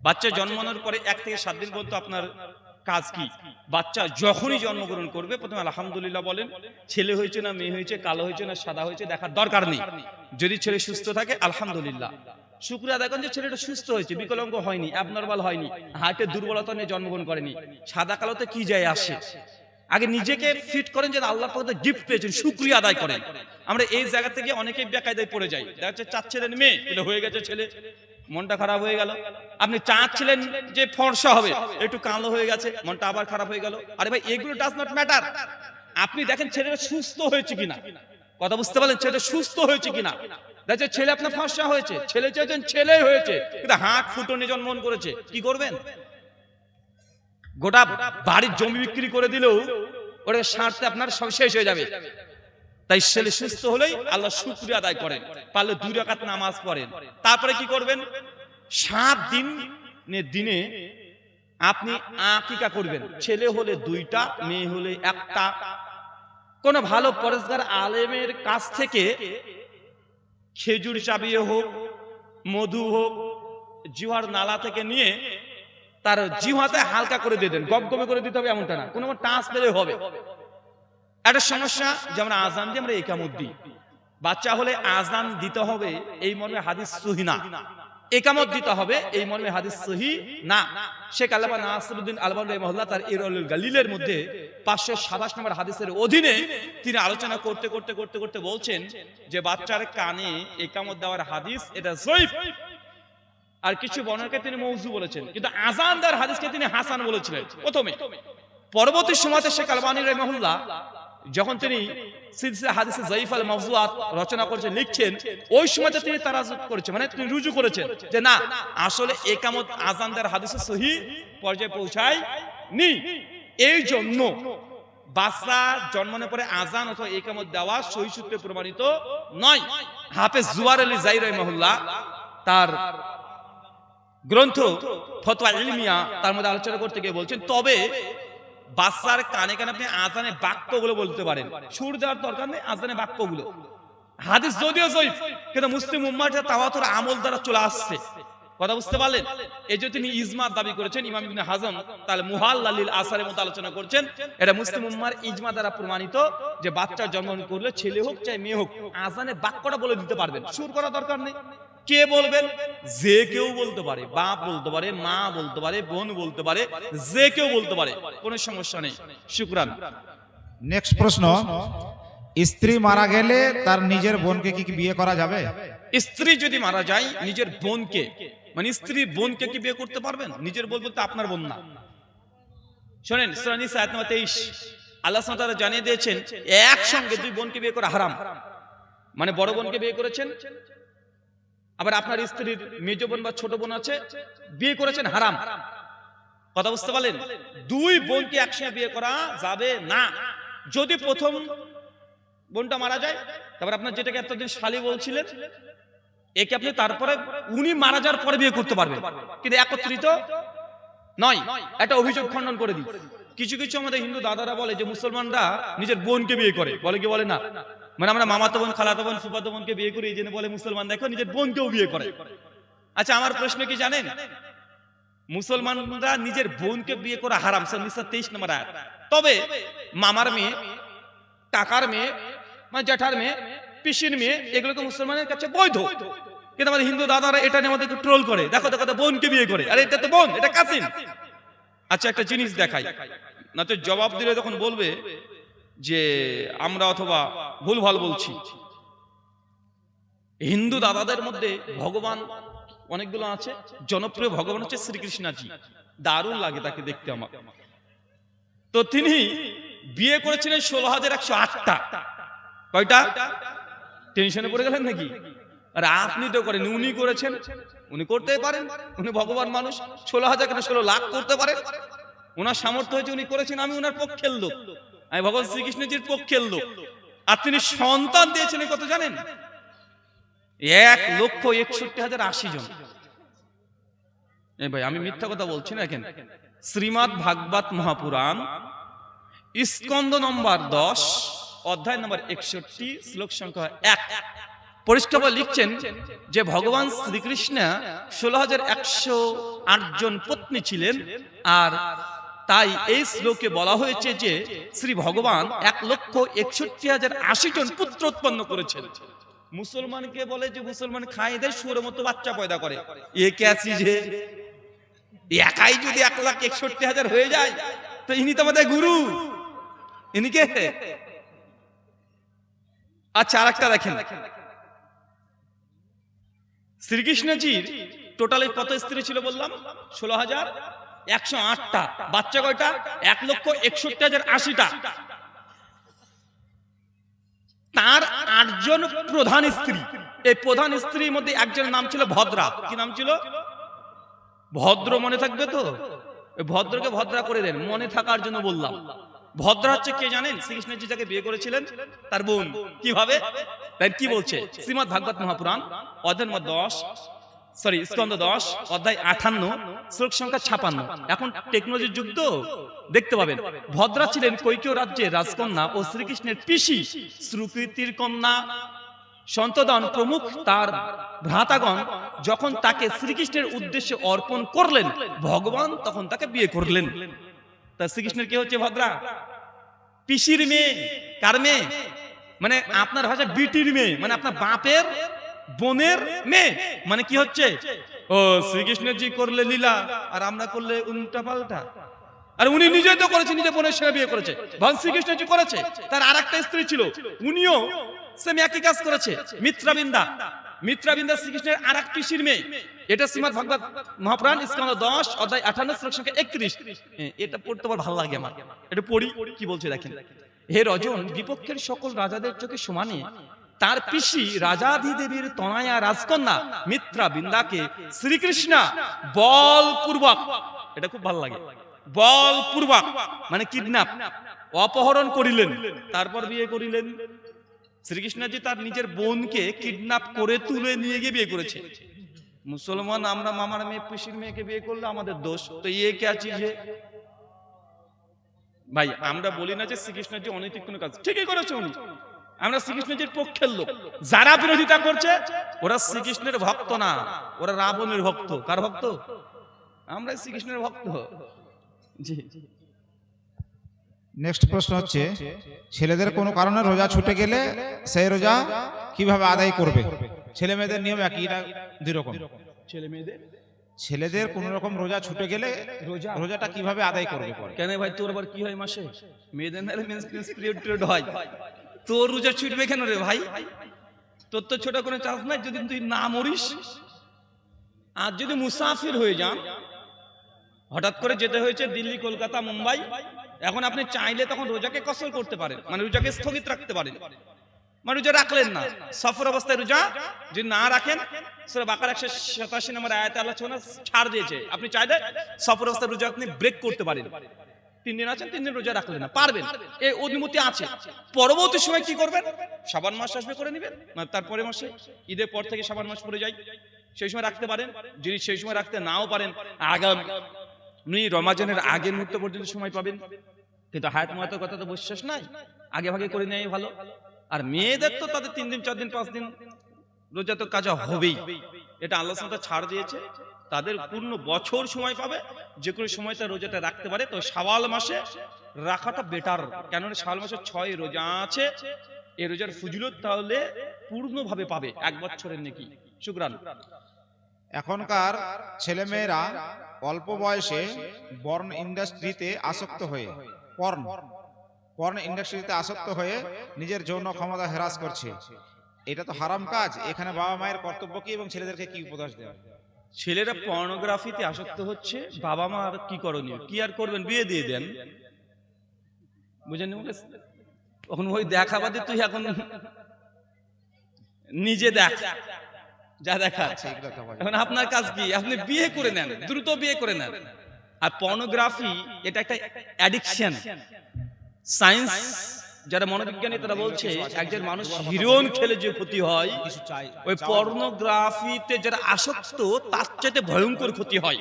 বাচ্চা জন্মানোর পরে 1 থেকে 7 দিন পর্যন্ত আপনার কাজ কি? বাচ্চা যখনই জন্মগ্রহণ করবে প্রথমে আলহামদুলিল্লাহ বলেন। ছেলে হয়েছে না মেয়ে হয়েছে, কালো হয়েছে না সাদা হয়েছে দেখার দরকার নেই। যদি ছেলে সুস্থ থাকে আলহামদুলিল্লাহ, শুকরিয়া আদায় করেন যে ছেলেটা সুস্থ হয়েছে, বিকলাঙ্গ হয়নি, অ্যাবনরমাল হয়নি, হার্টের দুর্বলতা নিয়ে জন্মগ্রহণ করেনি। সাদা কালোতে কি যায় আসে? আগে নিজেকে ফিট করেন যে আল্লাহর পক্ষ থেকে গিফট পেয়েছেন, শুকরিয়া আদায় করেন। আমরা এই জায়গা থেকে অনেকেই বেকায়দায় পড়ে যাই। দেখা যাচ্ছে চাচ্ছিলেন মেয়ে, এটা হয়ে গেছে ছেলে, মনটা খারাপ হয়ে গেল। আপনি চাচ্ছিলেন যে ফর্সা হবে, একটু কালো হয়ে গেছে, মনটা আবার খারাপ হয়ে গেল। আরে ভাই, এগুলো ডাজ নট ম্যাটার। আপনি দেখেন ছেলেটা সুস্থ হয়েছে কিনা, কথা বুঝতে পারলেন? ছেলেটা সুস্থ হয়েছে কিনা। দেখছে ছেলে আপনার ফর্সা হয়েছে, ছেলে চেয়েছেন ছেলে হয়েছে, কিন্তু হাত ফুটনে জন্মগ্রহণ করেছে, কি করবেন? গোটা বাড়ির জমি বিক্রি করে দিলেও ওটা সারতে আপনার সব শেষ হয়ে যাবে। তাই ছেলে সুস্থ হলেই আল্লাহ শুকরিয়া আদায় করেন, পারলে 2 রাকাত নামাজ পড়েন। তারপরে কি করবেন? 7 দিনে আপনি আকিকা করবেন। ছেলে হলে 2টা, মেয়ে হলে 1টা। কোন ভালো পরেশগার আলেমের কাছ থেকে খেজুর চাবিয়ে হোক, মধু হোক, জিহ্বার নালা থেকে নিয়ে তার জিহ্বাতে হালকা করে দিয়ে দেন। গপগপে করে দিতে হবে এমনটা না, কোনো টাচ পেলে হবে। একটা সমস্যা, যেমন আজান দিয়ে আমরা একামত দিই, বাচ্চা হলে আজান দিতে হবে এই মর্মে হাদিস সহিহ না, একামত দিতে হবে এই মর্মে হাদিস সহিহ না। শেখ আল্লামা নাসিরউদ্দিন আলবানী রাহিমাহুল্লাহ তার ইরওয়াউল গালিলের মধ্যে 527 নম্বর হাদিসের অধীনে তিনি আলোচনা করতে করতে করতে করতে বলছেন যে বাচ্চার কানে একামত দেওয়ার হাদিস এটা যঈফ। আর কিছু বর্ণনাকে তিনি মওযু বলেছেন, কিন্তু আজান দেওয়ার হাদিসকে তিনি হাসান বলেছিলেন প্রথমে। পরবর্তী সময়তে শেখ আলবানী রাহিমাহুল্লাহ যখন তিনি সিলসিলা হাদিসে যঈফ আল মাওযুআত রচনা করেছেন, লিখছেন, ওই সময়তে তিনি তারাজুদ করেছেন, মানে তিনি রুজু করেছেন যে না, আসলে একামত আযান দেওয়ার হাদিসে সহিহ পর্যায়ে পৌঁছায় নি। এই জন্য বাচ্চা জন্মানোর পরে আযান অথবা একামত দেওয়া সহিহ সূত্রে প্রমাণিত নয়। হাফেজ জুবার আলী জাই রাহিমাহুল্লাহ তার গ্রন্থ ফতোয়া ইলমিয়া তার মধ্যে আলোচনা করতে গিয়ে বলছেন, তবে বাচ্চার কানে কানে আপনি আজানে বাক্যগুলো বলতে পারেন, সুর দেওয়ার দরকার নেই, আজানে বাক্যগুলো। হাদিস যদিও যঈফ, কিন্তু মুসলিম উম্মাহর তাওয়াতুর আমল দ্বারা চলে আসছে, কথা বুঝতে পারলেন? এই যে তিনি ইজমা দাবি করেছেন, ইমাম ইবনে হাজম তাহলে মুহাল্লালিল আসারের মতো আলোচনা করছেন, এটা মুসলিম উম্মাহর ইজমা দ্বারা প্রমাণিত যে বাচ্চা জন্মগ্রহণ করলে ছেলে হোক চাই মেয়ে হোক আজানে বাক্যটা বলে দিতে পারবেন, সুর করা দরকার নেই। কে বলবেন? যে কেউ বলতে পারে, বাপ বলতে পারে, মা বলতে পারে, বোন বলতে পারে, যে কেউ বলতে পারে, কোনো সমস্যা নেই। শুকরান। নেক্সট প্রশ্ন, স্ত্রী মারা গেলে তার নিজের বোনকে কি বিয়ে করা যাবে? স্ত্রী যদি মারা যায়, নিজের বোনকে, মানে স্ত্রীর বোনকে কি বিয়ে করতে পারবেন? নিজের বোন বলতে আপনার বোন না। শোনেন, সূরা নিসা আয়াত নম্বর 23 আল্লাহ সুবহানাহু ওয়া তাআলা জানিয়ে দিয়েছেন একসঙ্গে 2 বোনকে বিয়ে করা হারাম। মানে বড় বোনকে বিয়ে করেছেন, আবার আপনার স্ত্রীর মেজ বোন বা ছোট বোন আছে, বিয়ে করেছেন, হারাম। কথা বুঝতে পারলেন? 2 বোনকে একসঙ্গে বিয়ে করা যাবে না। যদি প্রথম বোনটা মারা যায়, তারপর আপনার যেটাকে এতদিন শালি বলছিলেন, একে আপনি তারপরে উনি মারা যাওয়ার পরে বিয়ে করতে পারবেন, কিন্তু একত্রিত নয়। একটা অভিযোগ খণ্ডন করে দিই, কিছু কিছু আমাদের হিন্দু দাদারা বলে যে মুসলমানরা নিজের বোনকে বিয়ে করে, বলে কি বলে না, মানে আমরা মামাতো বোন, খালাতো বোন, ফুফাতো বোনকে বিয়ে করি, এই জন্য বলে মুসলমান দেখো নিজের বোনকেও বিয়ে করে। আচ্ছা, আমার প্রশ্ন কি জানেন? মুসলমানরা নিজের বোনকে বিয়ে করা হারাম, সূরা নিসা 23 নম্বর আয়াত। তবে মামার মেয়ে, কাকার মেয়ে, মানে জ্যাঠার মেয়ে, পিসির মেয়ে, এগুলোকে মুসলমানের কাছে বৈধ। কিন্তু আমাদের হিন্দু দাদারা এটা নিয়ে আমাদেরকে ট্রোল করে, দেখো দেখো বোনকে বিয়ে করে, আরে এটা তো বোন, এটা কাসিন। আচ্ছা, একটা জিনিস দেখাই, না তো জবাব দিলে তখন বলবে যে আমরা অথবা ভুলভাল বলছি। হিন্দু দাদাদের মধ্যে ভগবান অনেকগুলো আছে, জনপ্রিয় ভগবান হচ্ছে শ্রীকৃষ্ণজি, দারুণ লাগে তাকে দেখতে আমার। তো তিনি বিয়ে করেছিলেন 16,108টা। কয়টা? টেনশনে পড়ে গেলেন নাকি? আর আপনি তো করেন, উনি করেছেন, উনি করতে পারেন, উনি ভগবান মানুষ। 16,000 কেন 16 লাখ করতে পারেন, ওনার সামর্থ্য হয়েছে, উনি করেছেন। আমি ওনার পক্ষের লোক, আমি ভগবান শ্রীকৃষ্ণজির পক্ষের লোক। আর তিনি সন্তান দিয়েছেন কত জানেন? 1,61,080 জন। ভাই আমি মিথ্যা কথা বলছি না। দেখেন, শ্রীমদ্ ভাগবত মহাপুরাণ স্কন্দ নম্বর 10 অধ্যায় নম্বর 61 শ্লোক সংখ্যা 1 পরিষ্কার লিখছেন যে ভগবান শ্রীকৃষ্ণ 16,108 জন পত্নী ছিলেন, আর তাই এই শ্লোকে বলা হয়েছে যে শ্রী ভগবান 1,61,080 জন পুত্র উৎপন্ন করেছেন। মুসলমানকে বলে যে মুসলমান খাই দেয় শুয়োরের মতো বাচ্চা পয়দা করে, এ কে আছি যে একাই যদি 1,61,000 হয়ে যায়, তো ইনি তো আমাদের গুরু, ইনি কে? আচ্ছা, আরেকটা দেখেন, শ্রীকৃষ্ণজির টোটালি কত স্ত্রী ছিল বললাম? 16,108টা। বাচ্চা কয়টা? 1,61,080টা। তার 8 জন প্রধান স্ত্রী। এই প্রধান স্ত্রীর মধ্যে একজনের নাম ছিল ভদ্রা। কি নাম ছিল? ভদ্র। মনে থাকবে তো? ভদ্রকে ভদ্রা করে দেন, মনে থাকার জন্য বললাম। ভদ্রা হচ্ছে কে জানেন? শ্রীকৃষ্ণজি যাকে বিয়ে করেছিলেন তার বোন। কিভাবে? তাই কি বলছে শ্রীমদ্ ভাগবত মহাপুরাণ স্কন্ধ 10 অধ্যায় 58 শ্লোক সংখ্যা 56। এখন টেকনোলজির যুগ তো, দেখতে পাবেন। ভদ্রা ছিলেন কৈকেয় রাজ্যের রাজকন্যা ও শ্রীকৃষ্ণের পিসি সুকৃতির কন্যা। সন্তদন প্রমুখ তার ভ্রাতাগণ যখন তাকে শ্রীকৃষ্ণের উদ্দেশ্যে অর্পণ করলেন, ভগবান তখন তাকে বিয়ে করলেন। তা শ্রীকৃষ্ণের কে হচ্ছে? ভদ্রা। পিসির মেয়ে। কার মেয়ে? মানে আপনার ভাষা বিটির মেয়ে, মানে আপনার বাপের বোনের মেয়ে। মানে কি হচ্ছে? ও শ্রীকৃষ্ণজি করলে লীলা, আর আমরা করলে উল্টা পাল্টা। আর উনি নিজেই তো করেছে, নিজে বোনের সঙ্গে বিয়ে করেছে। ভগবান শ্রীকৃষ্ণজি করেছে, তার আরেকটা স্ত্রী ছিল, উনিও সেম একই কাজ করেছে। মিত্রাবিন্দা। মিত্রাবিন্দা শ্রীকৃষ্ণের আরেক পিসির মেয়ে। এটা শ্রীমদ্ ভাগবত মহাপুরাণ স্কন্ধ 10 অধ্যায় 58 শ্লোক সংখ্যা 31। এটা পড়তে আমার ভালো লাগে। আমার এটা পড়ি, কি বলছে দেখেন। হে রজন, বিপক্ষের সকল রাজাদের চোখে সমানে তার পিসি রাজাধিদেবীর তনয়া রাজকন্যা মিত্রাবিন্দাকে শ্রীকৃষ্ণ বলপূর্বক, এটা খুব ভালো লাগে, বলপূর্বক মানে কিডন্যাপ, অপহরণ করিলেন, তারপর বিয়ে করিলেন। শ্রীকৃষ্ণজি তার নিজের বোনকে কিডন্যাপ করে তুলে নিয়ে গিয়ে বিয়ে করেছে। মুসলমান আমরা মামার মেয়ে পিসির মেয়েকে বিয়ে করলে আমাদের দোষ, তো এ কে আছে যে? ভাই আমরা বলি না যে শ্রীকৃষ্ণজি অনৈতিক কোনো কাজ, ঠিকই করেছে উনি। আমরা শ্রীকৃষ্ণজির পক্ষের লোক। যারা বিরোধিতা করছে ওরা শ্রীকৃষ্ণের ভক্ত না, ওরা রাবণের ভক্ত। কার ভক্ত? আমরা শ্রীকৃষ্ণের ভক্ত। জি। নেক্সট প্রশ্ন হচ্ছে, ছেলেদের কোনো কারণে রোজা ছুটে গেলে সেই রোজা কিভাবে আদায় করবে? ছেলে মেয়েদের নিয়ম একই না দুই রকম? ছেলেদের কোন রকম রোজা ছুটে গেলে রোজাটা কিভাবে আদায় করবে? কেন ভাই, তোর আবার কি হয় মাসে? মেয়েদের নালে মেন্সট্রুয়াল পিরিয়ড হয়, তোর রোজা ছুটবে কেন রে ভাই? তোর তো ছোট কোনো চান্স নাই যদি তুই না মরিস। আর যদি মুসাফির হয়ে যান, হঠাৎ করে যেতে হয়েছে দিল্লি, কলকাতা, মুম্বাই, এখন আপনি চাইলে তখন রোজাকে কসর করতে পারেন, মানে রোজাকে স্থগিত রাখতে পারেন। মানে রোজা রাখলেন না, সফর অবস্থায় রোজা যদি না রাখেন, সূরা বাকারা 187 নম্বর আয়াতে আল্লাহ ছাড় দিয়েছে, আপনি চাইলে সফর অবস্থায় রোজা আপনি ব্রেক করতে পারেন। 3 দিন আছেন, 3 দিন রোজা রাখলেন না, পারবেন, এই অনুমতি আছে। পরবর্তী সময় কি করবেন? শাবান মাস আসবে করে নেবেন, তারপরে মাসে ঈদের পর থেকে শাবান মাস পড়ে যায়, সেই সময় রাখতে পারেন। যদি সেই সময় রাখতে নাও পারেন, আগামী রমজানের আগের মুহূর্ত পর্যন্ত সময় পাবেন। কিন্তু হায়াত মহাতের কথা তো বিশ্বাস নাই, আগে ভাগে করে নেয় ভালো। আর মেয়েদের তো তাদের 3 দিন 4 দিন 5 দিন রোজা তো কাজা হবেই, এটা আল্লাহ সুবহানাহু ছাড় দিয়েছে। তাদের পূর্ণ বছর সময় পাবে, যে কোনো সময়টা রোজাটা রাখতে পারে। তো শাওয়াল মাসে রাখাটা বেটার, কেননা শাওয়াল মাসে 6 রোজা আছে, এই রোজার ফজিলত তাহলে পূর্ণভাবে পাবে, 1 বছরের নেকি। শুকরান। এখনকার ছেলে মেয়েরা অল্প বয়সে পর্ন ইন্ডাস্ট্রিতে আসক্ত হয়ে নিজের যৌন ক্ষমতা হ্রাস করছে, এটা তো হারাম কাজ। এখানে বাবা মায়ের কর্তব্য কি এবং ছেলেদেরকে কি উপদেশ দেওয়া? ছেলেরা পর্নোগ্রাফিতে আসক্ত হচ্ছে, বাবা মা আর কি করণীয়? কি আর করবেন? বিয়ে দিয়ে দেন, বুঝেন? এখন ওই দেখাবাদে তুই এখন নিজে দেখ, যা দেখা। এখন আপনার কাজ কি? আপনি বিয়ে করে নেন, দ্রুত বিয়ে করে নেন। আর পর্নোগ্রাফি এটা একটা অ্যাডিকশন। সায়েন্স যারা মনোবিজ্ঞানী তারা বলছে একজন মানুষ হিরোইন খেলে যে ক্ষতি হয়, ওই পর্নোগ্রাফিতে যারা আসক্ত তার চাইতে ভয়ঙ্কর ক্ষতি হয়।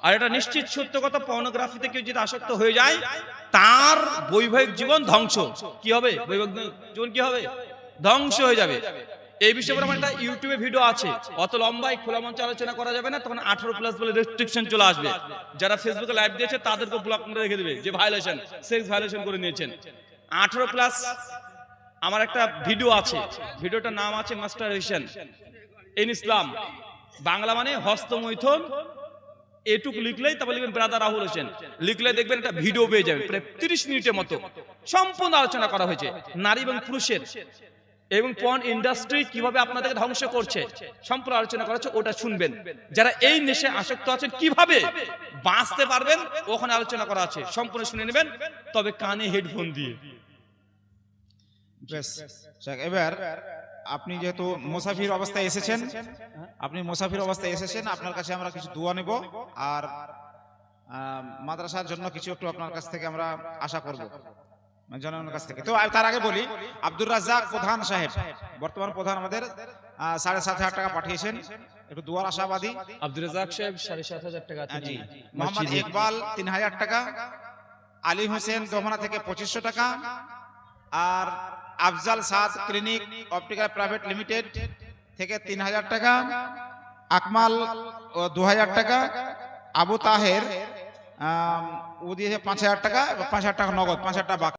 আর এটা নিশ্চিত সত্য কথা, পর্নোগ্রাফিতে কেউ যদি আসক্ত হয়ে যায় তার বৈবাহিক জীবন ধ্বংস। কি হবে? বৈবাহিক জীবন কি হবে? ধ্বংস হয়ে যাবে। এই বিষয়ে বলে আমার একটা ইউটিউবে ভিডিও আছে, অত লম্বাই খোলা মঞ্চে আলোচনা করা যাবে না, তখন 18+ বলে রেস্ট্রিকশন চলে আসবে। যারা ফেসবুকে লাইভ দিয়েছে তাদেরকে ব্লক করে রেখে দেবে, যে ভায়োলেশন, সেক্স ভায়োলেশন করে নিয়েছেন। 18+ আমার একটা ভিডিও আছে, ভিডিওটার নাম আছে মাস্টারবেশন ইন ইসলাম, বাংলা মানে হস্তমৈথুন। এটুকু লিখলেই, তারপর লিখবেন ব্রাদার রাহুল হোসেন, লিখলে দেখবেন একটা ভিডিও পেয়ে যাবেন, প্রায় 30 মিনিটের মতো সম্পূর্ণ আলোচনা করা হয়েছে নারী এবং পুরুষের এবং পর্ন ইন্ডাস্ট্রি কিভাবে আপনাদেরকে ধ্বংস করছে, সম্পূর্ণ আলোচনা করা হচ্ছে। ওটা শুনবেন। যারা এই নেশে আসক্ত আছেন কিভাবে বাঁচতে পারবেন, ওখানে আলোচনা করা আছে, সম্পূর্ণ শুনে নেবেন, তবে কানে হেডফোন দিয়ে। বেশ, যাক, এবার আপনি যেহেতু মুসাফির অবস্থায় এসেছেন, আপনার কাছে আমরা কিছু দোয়া নেব, আর মাদ্রাসার জন্য কিছু একটু আপনার কাছ থেকে আমরা আশা করব, জনগণের কাছ থেকে। তো তার আগে বলি, আব্দুর রাজ্জাক প্রধান সাহেব, বর্তমান প্রধান, আমাদের 7,500 টাকা পাঠিয়েছেন, একটু দোয়ার আশাবাদী। আব্দুর রাজ্জাক সাহেব 7,500 টাকা। জি। মোহাম্মদ ইকবাল 3,000 টাকা, আলী হোসেন দোমনা থেকে 2500 টাকা, আর আফজাল সাদ ক্লিনিক অপটিক্যাল প্রাইভেট লিমিটেড থেকে 3,000 টাকা, আকমাল 2,000 টাকা, আবু তাহের ও দিয়েছে 5,000 টাকা, 5,000 টাকা নগদ, 5,000 টাকা বাকি।